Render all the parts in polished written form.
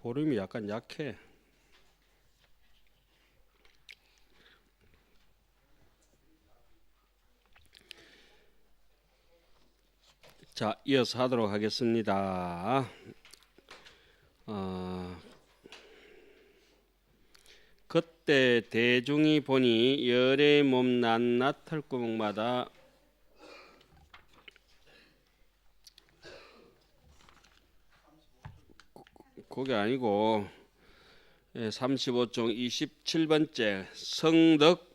볼륨이 약간 약해. 자, 이어서 하도록 하겠습니다. 그때 대중이 보니 열의 몸 낱낱 털구멍마다 그게 아니고 35종 27번째 성덕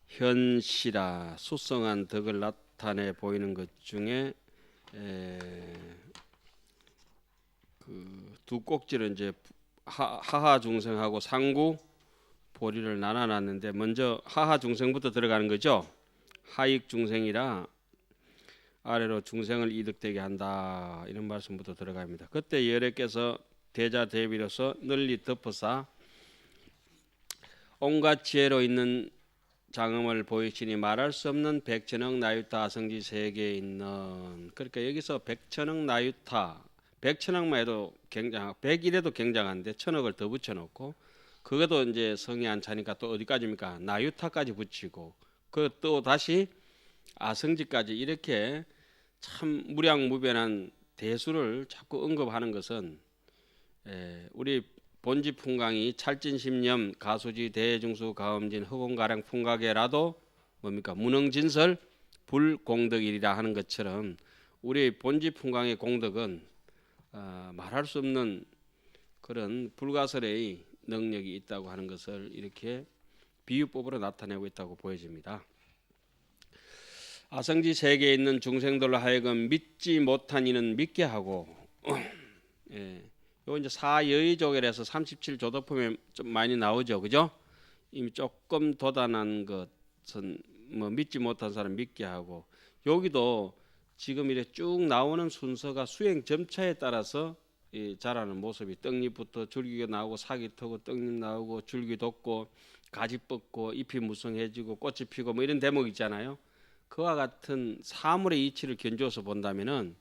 현시라 수성한 덕을 나타내 보이는 것 중에 그 두 꼭지를 이제 하하 중생하고 상구 보리를 나눠놨는데 먼저 하하 중생부터 들어가는 거죠. 하익 중생이라 아래로 중생을 이득되게 한다 이런 말씀부터 들어갑니다. 그때 열애께서 대자 대비로서 널리 덮어사 온갖 지혜로 있는 장엄을 보이시니 말할 수 없는 백천억 나유타 아성지 세계에 있는, 그러니까 여기서 백천억 나유타, 백천억만 해도 굉장하고 백이래도 굉장한데 천억을 더 붙여놓고 그것도 이제 성이 안 차니까 또 어디까지입니까? 나유타까지 붙이고 그 또 다시 아성지까지 이렇게 참 무량무변한 대수를 자꾸 언급하는 것은 우리 본지 풍광이 찰진심념 가수지 대중수 가음진 허공가량 풍각에라도 뭡니까 무능진설 불공덕이리라 하는 것처럼 우리 본지 풍광의 공덕은 말할 수 없는 그런 불가설의 능력이 있다고 하는 것을 이렇게 비유법으로 나타내고 있다고 보여집니다. 아성지 세계에 있는 중생들로 하여금 믿지 못한 이는 믿게 하고 요 이제 사여의조결에서 37조도품에 좀 많이 나오죠, 그죠? 이미 조금 도단한 것은 뭐 믿지 못한 사람 믿게 하고 여기도 지금 이렇게 쭉 나오는 순서가 수행 점차에 따라서 자라는 모습이 떡잎부터 줄기가 나오고 사기 트고 떡잎 나오고 줄기 돋고 가지 뻗고 잎이 무성해지고 꽃이 피고 뭐 이런 대목 있잖아요. 그와 같은 사물의 이치를 견주어서 본다면은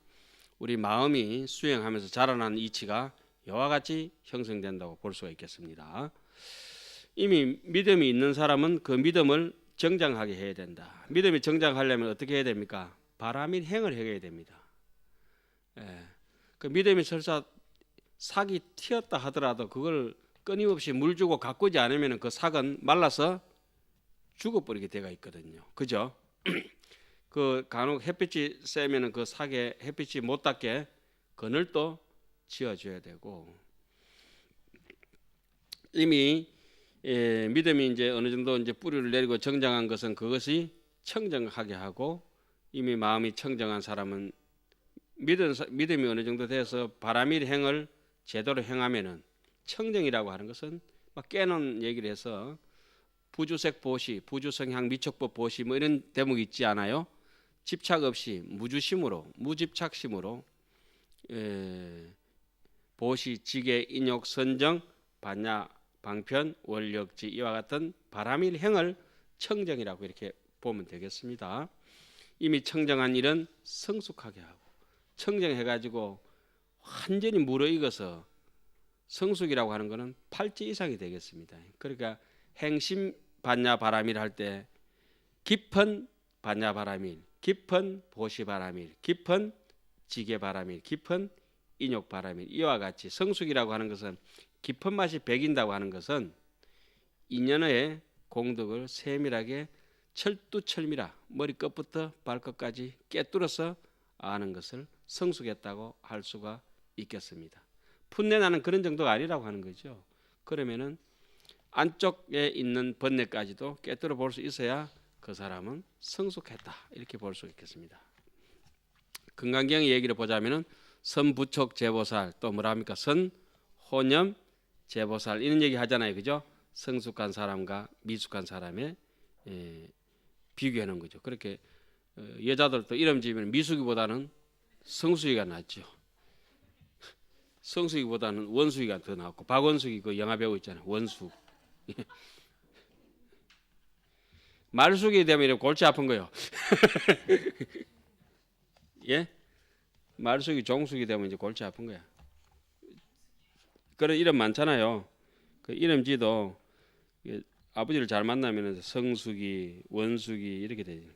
우리 마음이 수행하면서 자라나는 이치가 이와 같이 형성된다고 볼 수가 있겠습니다. 이미 믿음이 있는 사람은 그 믿음을 정장하게 해야 된다. 믿음이 정장하려면 어떻게 해야 됩니까? 바라밀 행을 해야 됩니다. 그 믿음이 설사 삭이 튀었다 하더라도 그걸 끊임없이 물 주고 가꾸지 않으면 그 삭은 말라서 죽어버리게 되어 있거든요. 그죠? 그 간혹 햇빛이 세면은 그 삭에 햇빛이 못 닿게 그늘도 지어줘야 되고 이미 믿음이 이제 어느 정도 이제 뿌리를 내리고 정정한 것은 그것이 청정하게 하고 이미 마음이 청정한 사람은 믿음이 어느 정도 돼서 바라밀 행을 제대로 행하면은 청정이라고 하는 것은 막 깨는 얘기를 해서 부주색 보시, 부주성향 미촉법 보시 뭐 이런 대목이 있지 않아요? 집착 없이 무주심으로 무집착심으로 보시, 지계, 인욕, 선정, 반야, 방편, 원력지 이와 같은 바라밀 행을 청정이라고 이렇게 보면 되겠습니다. 이미 청정한 일은 성숙하게 하고 청정해가지고 완전히 무르익어서 성숙이라고 하는 것은 팔찌 이상이 되겠습니다. 그러니까 행심 반야 바라밀 할 때 깊은 반야 바라밀, 깊은 보시 바라밀, 깊은 지계 바라밀, 깊은 인욕 바라밀 이와 같이 성숙이라고 하는 것은 깊은 맛이 배긴다고 하는 것은 인연의 공덕을 세밀하게 철두철미라 머리끝부터 발끝까지 깨뚫어서 아는 것을 성숙했다고 할 수가 있겠습니다. 풋내나는 그런 정도가 아니라고 하는 거죠. 그러면은 안쪽에 있는 번뇌까지도 깨뚫어 볼 수 있어야 그 사람은 성숙했다 이렇게 볼 수 있겠습니다. 금강경 얘기를 보자면은 선부촉 제보살 또 뭐라 합니까? 선호념 제보살 이런 얘기 하잖아요, 그죠? 성숙한 사람과 미숙한 사람의 비교하는 거죠. 그렇게 여자들도 이름 지으면 미숙이보다는 성숙이가 낫죠. 성숙이보다는 원숙이가 더 낫고 박원숙이 그 영화 배우 있잖아요, 원숙. 말숙이 되면 이렇게 골치 아픈 거요. 예? 말숙이 종숙이 되면 이제 골치 아픈 거야. 그런 이름 많잖아요. 그 이름지도 아버지를 잘 만나면 성숙이, 원숙이 이렇게 되죠.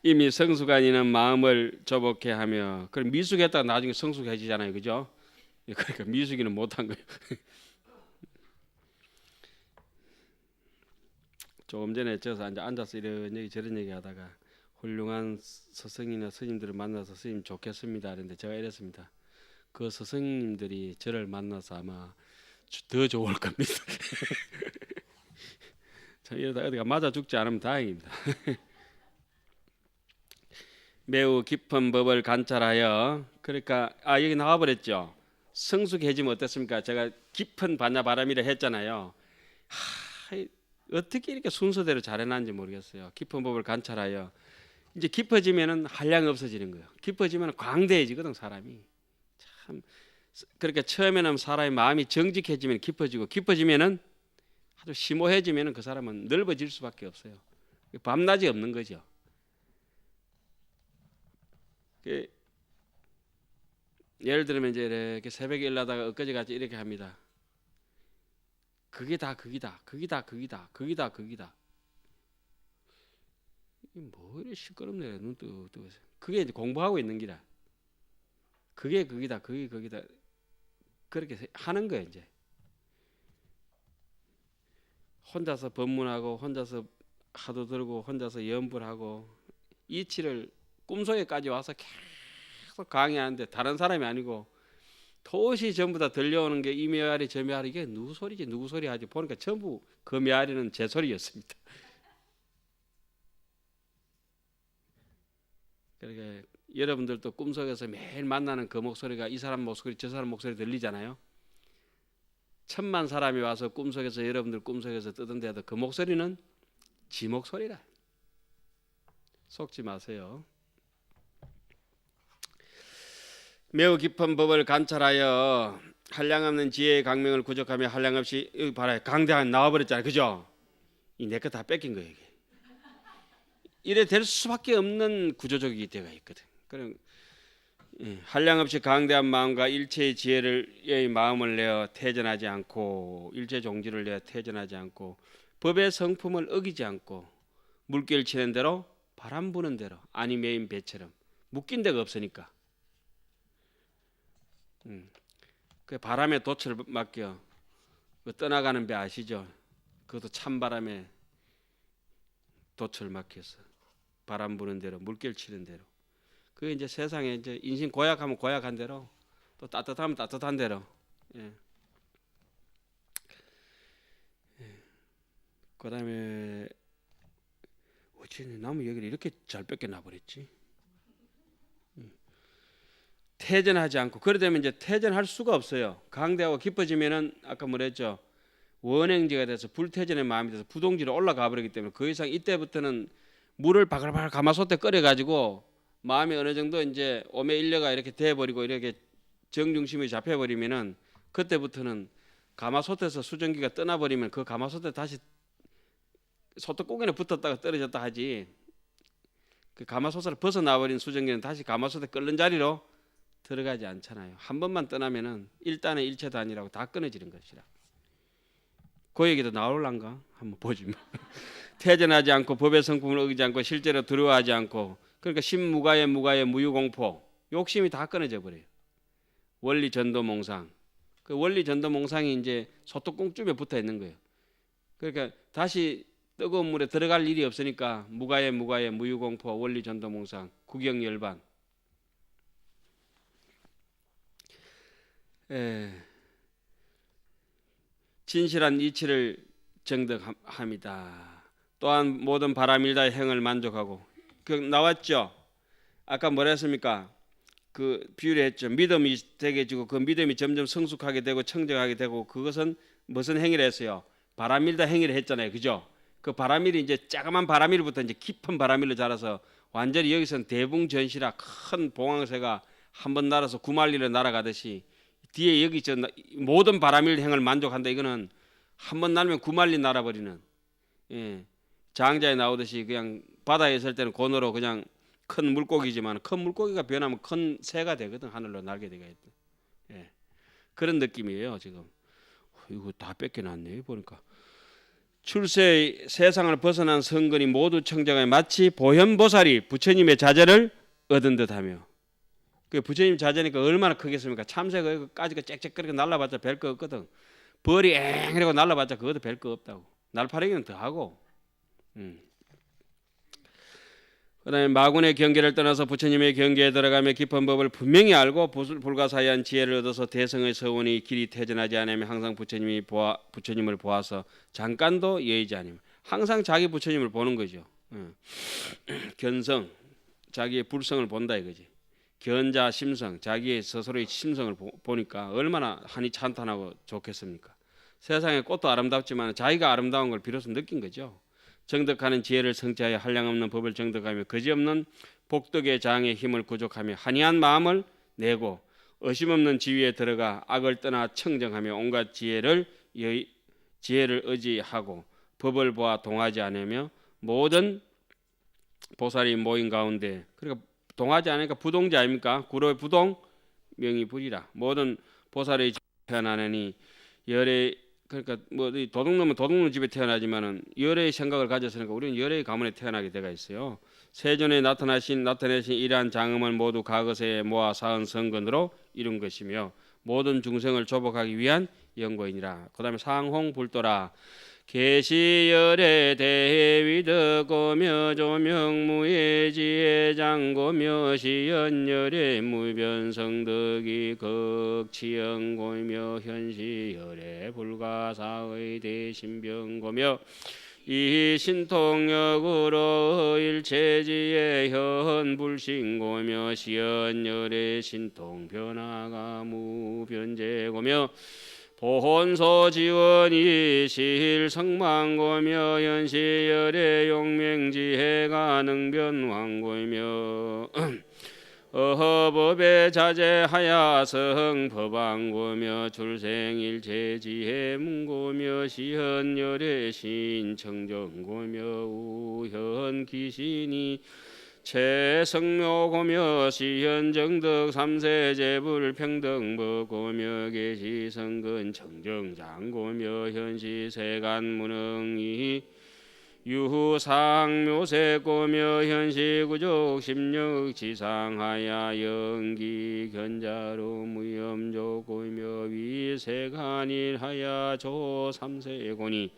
이미 성숙아니는 마음을 조복해 하며, 그럼 미숙했다가 나중에 성숙해지잖아요, 그죠? 그러니까 미숙이는 못한 거예요. 조금 전에 저서 앉아서 이런 얘기 저런 얘기 하다가 훌륭한 스승이나 스님들을 만나서 스님 좋겠습니다. 그런데 제가 이랬습니다. 그 스승님들이 저를 만나서 아마 더 좋을 겁니다. 이러다 어디가 맞아 죽지 않으면 다행입니다. 매우 깊은 법을 관찰하여, 그러니까 여기 나와버렸죠. 성숙해지면 어떻습니까? 제가 깊은 반야바람이라 했잖아요. 어떻게 이렇게 순서대로 잘 해놨는지 모르겠어요. 깊은 법을 관찰하여, 이제 깊어지면은 한량이 없어지는 거예요. 깊어지면 광대해지거든 사람이. 참, 그러니까 처음에는 사람의 마음이 정직해지면 깊어지고, 깊어지면은 아주 심오해지면은 그 사람은 넓어질 수밖에 없어요. 밤낮이 없는 거죠. 예를 들면 이제 이렇게 새벽에 일어나다가 엊그제 같이 이렇게 합니다. 그게 다 극이다. 극이다. 극이다. 극이다. 극이다. 뭐 이래 시끄럽네. 눈 뜨고. 그게 이제 공부하고 있는 기라. 그게 극이다. 그게 극이다. 그렇게 하는 거예요, 이제. 혼자서 법문하고 혼자서 하도 들고 혼자서 연불하고 이치를 꿈속에까지 와서 계속 강의하는데 다른 사람이 아니고 도시 전부 다 들려오는 게 이 메아리 저 메아리, 이게 누구 소리지 누구 소리 하지 보니까 전부 그 메아리는 제 소리였습니다. 그러니까 여러분들도 꿈속에서 매일 만나는 그 목소리가 이 사람 목소리 저 사람 목소리 들리잖아요. 천만 사람이 와서 꿈속에서 여러분들 꿈속에서 뜨던데도 그 목소리는 지 목소리라. 속지 마세요. 매우 깊은 법을 관찰하여 한량없는 지혜의 강명을 구족하며 한량없이, 여기 봐라, 강대한 나와버렸잖아요, 그죠? 이 내 거 다 뺏긴 거예요. 이게. 이래 될 수밖에 없는 구조적이 되어 있거든. 그럼 한량없이 강대한 마음과 일체의 지혜를 마음을 내어 태전하지 않고, 일체 종지를 내어 태전하지 않고, 법의 성품을 어기지 않고, 물결 치는 대로 바람 부는 대로 아니 메인 배처럼 묶인 데가 없으니까. 그 바람에 돛을 맡겨 그 떠나가는 배 아시죠? 그것도 찬바람에 돛을 맡겨서 바람 부는 대로 물결 치는 대로. 그게 이제 세상에 이제 인신 고약하면 고약한 대로, 또 따뜻하면 따뜻한 대로. 예. 그다음에 어찌 나무 여기를 이렇게 잘 뺏겨나 버렸지? 퇴전하지 않고, 그러다면 이제 퇴전할 수가 없어요. 강대하고 깊어지면은 아까 뭐랬죠? 원행지가 돼서 불퇴전의 마음이 돼서 부동지로 올라가 버리기 때문에 그 이상 이때부터는 물을 바글바글 가마솥에 끓여 가지고 마음이 어느 정도 이제 오매일려가 이렇게 돼 버리고 이렇게 정중심이 잡혀 버리면은 그때부터는 가마솥에서 수증기가 떠나 버리면 그 가마솥에 다시 소떡고기는 붙었다가 떨어졌다 하지, 그 가마솥을 벗어나 버린 수증기는 다시 가마솥에 끓는 자리로 들어가지 않잖아요. 한 번만 떠나면은 일단의 일체 단위라고 다 끊어지는 것이라. 그 얘기도 나올란가? 한번 보지 뭐. 퇴전하지 않고 법의 성품을 어기지 않고 실제로 두려워하지 않고, 그러니까 신무가의 무가의 무유공포, 욕심이 다 끊어져 버려요. 원리 전도몽상, 그 원리 전도몽상이 이제 소떡공쯤에 붙어 있는 거예요. 그러니까 다시 뜨거운 물에 들어갈 일이 없으니까 무가의 무유공포, 원리 전도몽상, 구경열반. 진실한 이치를 정득합니다. 또한 모든 바람일다의 행을 만족하고, 그 나왔죠. 아까 뭐라 했습니까? 그 비유를 했죠. 믿음이 되게 지고 그 믿음이 점점 성숙하게 되고 청정하게 되고, 그것은 무슨 행위를 했어요? 바람일다 행위를 했잖아요, 그죠? 그 바람일이 이제 자그만 바람일부터 이제 깊은 바람일로 자라서 완전히 여기서는 대붕전시라 큰 봉황새가 한번 날아서 구만리로 날아가듯이 뒤에 여기 저 모든 바람일 행을 만족한다. 이거는 한번 날면 구만리 날아버리는, 장자에 나오듯이 그냥 바다에 있을 때는 고노로 그냥 큰 물고기지만 큰 물고기가 변하면 큰 새가 되거든. 하늘로 날게 되가 있다. 예. 그런 느낌이에요. 지금 이거 다 뺏겨놨네 보니까. 출세 세상을 벗어난 성근이 모두 청정하여 마치 보현보살이 부처님의 자제를 얻은 듯하며. 그 부처님 자제니까 얼마나 크겠습니까? 참새가 까지가 짹짹거리고 날라봤자 별 거 없거든. 벌이 앵이라고 날라봤자 그것도 별 거 없다고. 날파리기는 더 하고. 그다음에 마군의 경계를 떠나서 부처님의 경계에 들어가며 깊은 법을 분명히 알고 불가사의한 지혜를 얻어서 대성의 서원이 길이 퇴전하지 않으며 항상 부처님을 보아서 잠깐도 예의지 않으며 항상 자기 부처님을 보는 거죠. 견성, 자기의 불성을 본다 이거지. 견자 심성, 자기의 스스로의 심성을 보니까 얼마나 한이 찬탄하고 좋겠습니까? 세상의 꽃도 아름답지만 자기가 아름다운 걸 비로소 느낀 거죠. 정덕하는 지혜를 성취하여 한량없는 법을 정덕하며 거지없는 복덕의 장의 힘을 구족하며 한이한 마음을 내고 의심없는 지위에 들어가 악을 떠나 청정하며 온갖 지혜를 의지하고 법을 보아 동하지 않으며 모든 보살이 모인 가운데, 그러니까 동하지 않으니까 부동지 아닙니까? 구로의 부동 명이 불이라. 모든 보살의 태어나느니 열의, 그러니까 뭐 도둑놈은 도둑놈 집에 태어나지만은 열의 생각을 가졌으니까 우리는 열의 가문에 태어나게 되어 있어요. 세전에 나타내신 이러한 장엄을 모두 가거세에 모아 사은 성근으로 이룬 것이며 모든 중생을 조복하기 위한 연고이니라. 그다음에 상홍불도라. 계시열에 대해 위덕고며 조명무예 지혜장고며 시연열에 무변성덕이 극치연고며 현시열에 불가사의 대신병고며 이 신통역으로 일체지의 현불신고며 시연열의 신통변화가 무변제고며 보혼소 지원이 실성망고며 현시열의 용맹지혜가 능변왕고며 어허법에 자제하야 성법왕고며 출생일체지혜 문고며 시현열의 신청정고며 우현귀신이 최성묘고며 시현정덕 삼세제불 평등법고며 계시성근 청정장고며 현시세간무능이 유상묘세고며 현시구족 십력지상하야 영기견자로 무염조고며 위세간일하야 조삼세고니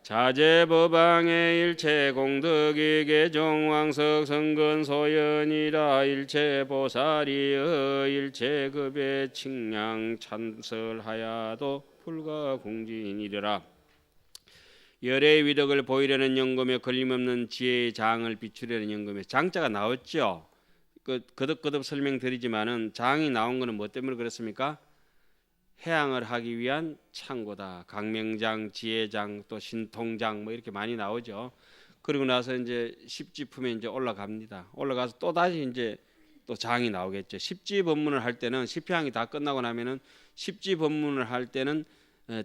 자제법왕의 일체공덕이 개종왕석 성근소연이라 일체보살이여 일체급의 칭량 찬설하야도 불가공진이려라. 열의 위덕을 보이려는 연금에 걸림없는 지혜의 장을 비추려는 연금에 장자가 나왔죠. 거듭거듭 설명드리지만은 장이 나온 것은 뭐 때문에 그렇습니까? 해양을 하기 위한 창고다. 강명장, 지혜장, 또 신통장 뭐 이렇게 많이 나오죠. 그리고 나서 이제 십지품에 이제 올라갑니다. 올라가서 또 다시 이제 또 장이 나오겠죠. 십지 법문을 할 때는 십향이 다 끝나고 나면은 십지 법문을 할 때는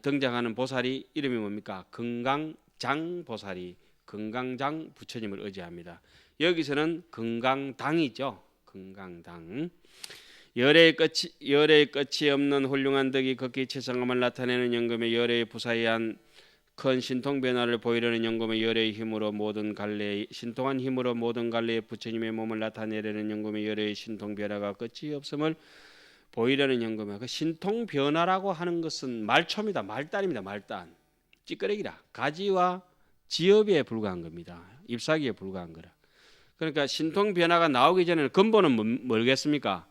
등장하는 보살이 이름이 뭡니까? 건강장 보살이 건강장 부처님을 의지합니다. 여기서는 건강당이죠. 건강당. 열의 끝이 없는 훌륭한 덕이 극히 최상함을 나타내는 연금의 열의 부사의한 큰 신통 변화를 보이려는 연금의 열의 힘으로 모든 갈래 신통한 힘으로 모든 갈래의 부처님의 몸을 나타내려는 연금의 열의 신통 변화가 끝이 없음을 보이려는 연금의 그 신통 변화라고 하는 것은 말초입니다. 말단입니다. 말단. 찌끄레기라. 가지와 지엽에 불과한 겁니다. 잎사귀에 불과한 거라. 그러니까 신통 변화가 나오기 전에는 근본은 뭐겠습니까?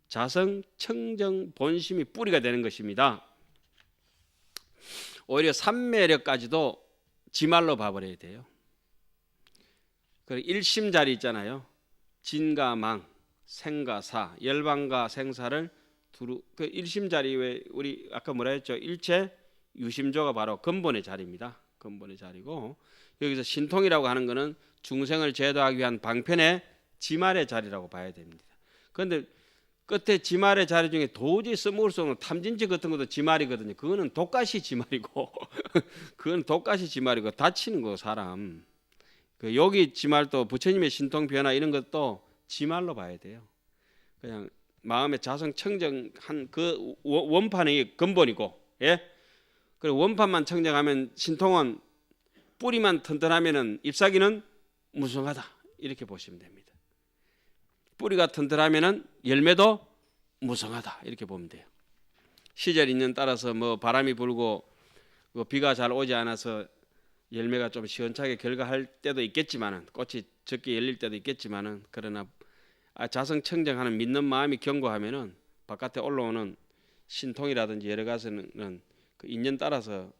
자성 청정 본심이 뿌리가 되는 것입니다. 오히려 삼매력까지도 지말로 봐버려야 돼요. 그리고 일심자리 있잖아요. 진과 망, 생과 사, 열방과 생사를 두루 그 일심자리 왜 우리 아까 뭐라 했죠? 일체 유심조가 바로 근본의 자리입니다. 근본의 자리고 여기서 신통이라고 하는 것은 중생을 제도하기 위한 방편의 지말의 자리라고 봐야 됩니다. 그런데 끝에 지말의 자리 중에 도저히 써먹을 수 없는 탐진치 같은 것도 지말이거든요. 그거는 독가시 지말이고 그건 독가시 지말이고 다치는 거 사람. 그 여기 지말도 부처님의 신통 변화 이런 것도 지말로 봐야 돼요. 그냥 마음의 자성 청정한 그 원판의 근본이고, 예? 그리고 원판만 청정하면 신통은 뿌리만 튼튼하면은 잎사귀는 무성하다 이렇게 보시면 됩니다. 뿌리가 튼튼하면은 열매도 무성하다 이렇게 보면 돼요. 시절 인연 따라서 뭐 바람이 불고 비가 잘 오지 않아서 열매가 좀 시원찮게 결과할 때도 있겠지만은 꽃이 적게 열릴 때도 있겠지만은 그러나 자성 청정하는 믿는 마음이 견고하면은 바깥에 올라오는 신통이라든지 여러 가지는 그 인연 따라서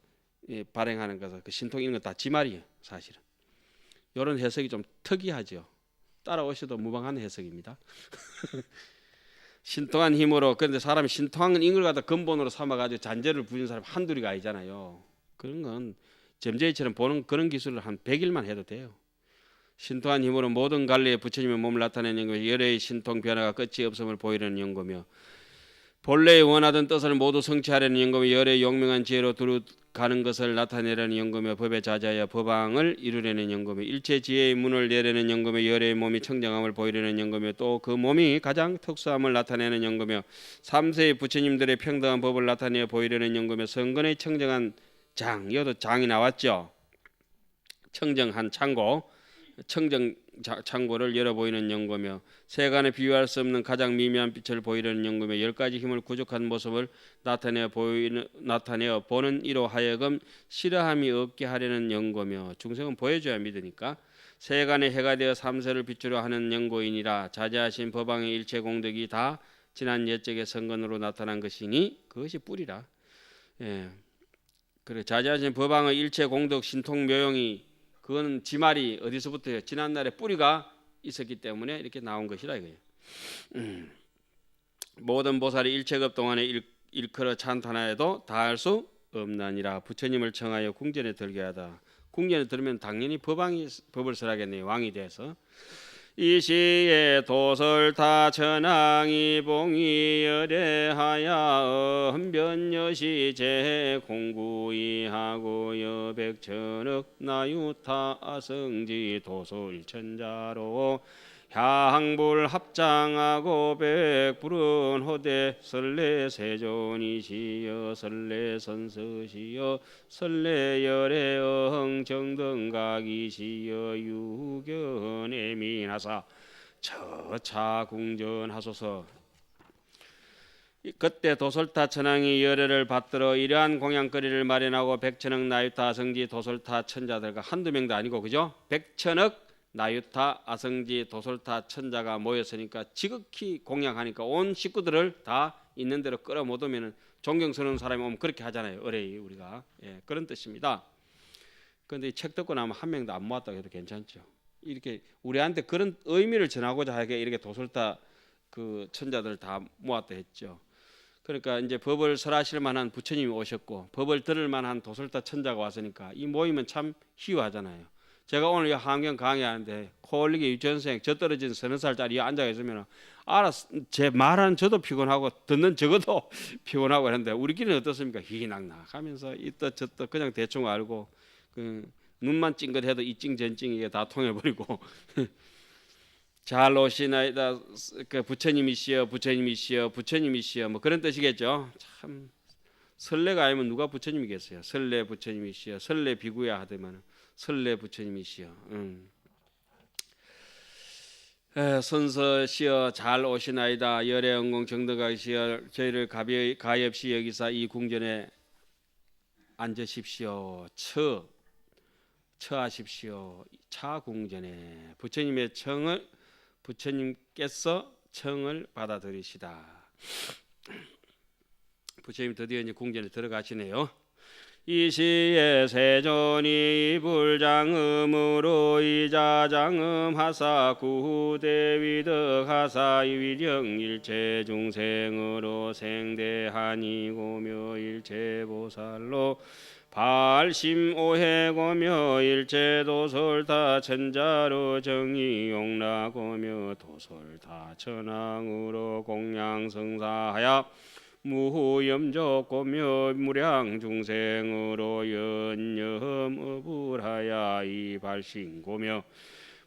발행하는 것은 그 신통 이런 거 다 지말이에요 사실은. 이런 해석이 좀 특이하죠. 따라오셔도 무방한 해석입니다. 신통한 힘으로. 그런데 사람이 신통한 인걸 갖다 근본으로 삼아가지고 잔재를 부린 사람 한둘이가 아니잖아요. 그런 건 점쟁이처럼 보는 그런 기술을 한 100일만 해도 돼요. 신통한 힘으로 모든 관리에 부처님의 몸을 나타내는 연고며 열애의 신통 변화가 끝이 없음을 보이려는 연고며 본래의 원하던 뜻을 모두 성취하려는 연고며 열애의 용맹한 지혜로 두루 가는 것을 나타내려는 연고며 법의 자자야 법왕을 이루려는 연고며 일체 지혜의 문을 열려는 연고며 열애의 몸이 청정함을 보이려는 연고며 또 그 몸이 가장 특수함을 나타내는 연고며 3세의 부처님들의 평등한 법을 나타내어 보이려는 연고며 성근의 청정한 장, 여기도 장이 나왔죠. 청정한 창고, 청정 창고를 열어 보이는 연고며 세간에 비유할 수 없는 가장 미미한 빛을 보이려는 연고며 10가지 힘을 구족한 모습을 나타내어 보는 이로 하여금 싫어함이 없게 하려는 연고며 중생은 보여줘야 믿으니까 세간의 해가 되어 삼세를 비추려 하는 연고이니라. 자제하신 법왕의 일체 공덕이 다 지난 옛적의 성근으로 나타난 것이니 그것이 뿌리라. 예. 그래 자제하신 법왕의 일체 공덕 신통 묘용이 그거는 지말이 어디서부터요? 지난날에 뿌리가 있었기 때문에 이렇게 나온 것이라 이거예요. 모든 보살이 일체급 동안에 일컬어 찬탄하여도 다할 수 없나니라. 부처님을 청하여 궁전에 들게 하다. 궁전에 들으면 당연히 법왕이 법을 설하겠네요. 왕이 돼서. 이시에 도설타 천왕이 봉이 열애하야 헌변여시 제공구이하고 여백천억 나유타 아성지 도솔천자로 향불 합장하고 백불은 호대 설레 세존이시여 설레 선서시여 설레 열애엉 정등각이시여 유견에 민하사 처차 궁전하소서. 그때 도솔타 천왕이 열애를 받들어 이러한 공양거리를 마련하고 백천억 나유타 아성지 도솔타 천자들과 한두 명도 아니고 그죠? 백천억 나유타 아성지 도솔타 천자가 모였으니까 지극히 공양하니까 온 식구들을 다 있는 대로 끌어 못 오면 존경스러운 사람이 오면 그렇게 하잖아요. 의뢰이 우리가. 예, 그런 뜻입니다. 그런데 이 책 듣고 나면 한 명도 안 모았다고 해도 괜찮죠. 이렇게 우리한테 그런 의미를 전하고자 하게 이렇게 도솔타 그 천자들 다 모았다 했죠. 그러니까 이제 법을 설하실 만한 부처님이 오셨고 법을 들을 만한 도솔타 천자가 왔으니까 이 모임은 참 희유하잖아요. 제가 오늘 한경 강의하는데 코올리기 유치원생 저 떨어진 서너 살짜리 앉아 있으면 알아서 제 말하는 저도 피곤하고 듣는 저것도 피곤하고 하는데 우리끼리는 어떻습니까? 희낙낙 하면서 이뜻 저뜻 그냥 대충 알고 그 눈만 찡긋해도 이찡 전찡 이게 다 통해버리고 잘 오시나이다 그 부처님이시여 부처님이시여 부처님이시여 뭐 그런 뜻이겠죠. 참 설레가 아니면 누가 부처님이겠어요. 설레 부처님이시여 설레 비구야 하더만 설레 부처님이시여. 선서시여 잘 오시나이다. 열애영공 정덕하시여 저희를 가엾이 여기사 이 궁전에 앉으십시오. 처하십시오. 차궁전에 부처님의 청을 부처님께서 청을 받아들이시다. 부처님 드디어 이제 궁전에 들어가시네요. 이시에 세존이 불장음으로 이자장음하사 구대위덕하사 위령일체 중생으로 생대하니고며 일체보살로 발심오해고며 일체도솔타 천자로 정의용락고며 도솔타 천왕으로 공양성사하여 무후염족고며 무량중생으로 연념업을하야 이발신고며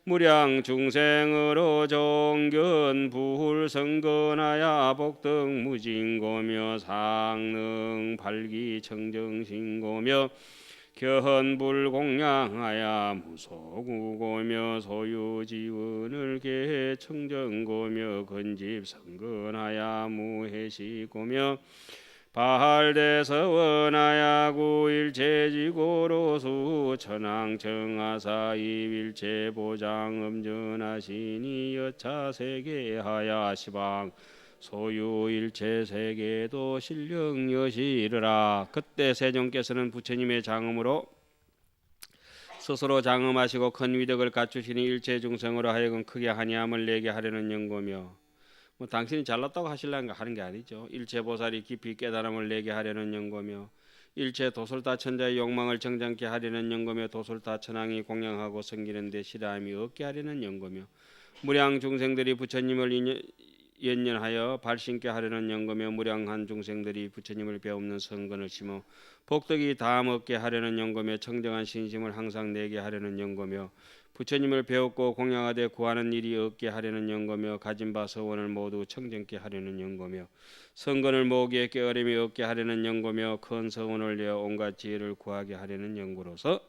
무량 중생으로 정견 불성건하야 복등 무진고며 상능 발기 청정신고며 견불공양하야 무소구고며 소유지원을 개해 청정고며 건집성건하야 무해시고며 발대서원하야 구일체지고로수 천왕청하사 이일체보장음전하시니 여차세계하야 시방 소유일체세계도 신령여시르라. 그때 세종께서는 부처님의 장음으로 스스로 장음하시고 큰 위덕을 갖추시니 일체중생으로 하여금 크게 한이함을 내게 하려는 연고며 당신이 잘났다고 하시려는가 하는 게 아니죠. 일체보살이 깊이 깨달음을 내게 하려는 연고며 일체 도솔타 천자의 욕망을 정장케 하려는 연고며 도솔타 천왕이 공양하고 섬기는 데 실함이 없게 하려는 연고며 무량 중생들이 부처님을 연연하여 발심케 하려는 연고며 무량한 중생들이 부처님을 배우는 성근을 심어 복덕이 다함 얻게 하려는 연고며 청정한 신심을 항상 내게 하려는 연고며 부처님을 배웠고 공양하되 구하는 일이 없게 하려는 연고며 가진 바 서원을 모두 청정케 하려는 연고며 성근을 모으기에 깨어림이 없게 하려는 연고며 큰 서원을 내어 온갖 지혜를 구하게 하려는 연고로서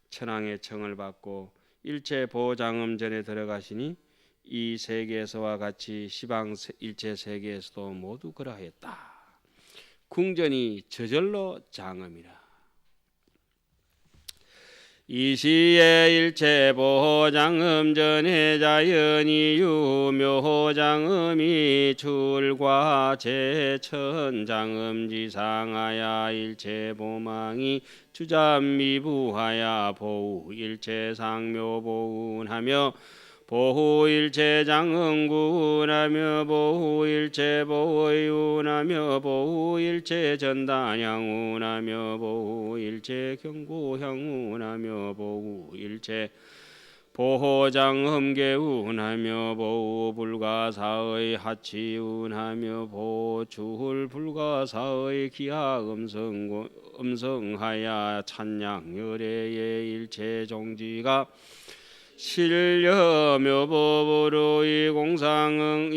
천왕의 청을 받고 일체 보장음전에 들어가시니 이 세계에서와 같이 시방 일체 세계에서도 모두 그러하였다. 궁전이 저절로 장음이라. 이 시에 일체 보장음전에 자연이 유묘장음이 출과 제천장음지상하야 일체 보망이 주잠미부하야 보우 일체 상묘보운하며 보호일체 장응구운하며 보호일체 보의운하며 보호일체 전단향운하며 보호일체 경고향운하며 보호일체 보호장음계운하며 보호불가사의 하치운하며 보주불가사의 기하음성하야 찬양열애의 일체 종지가 실려묘법으로 이공상응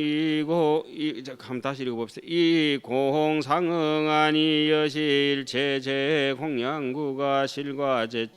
다시 읽어봅시다. 이공상응하니 여실체제 공양구가 실과제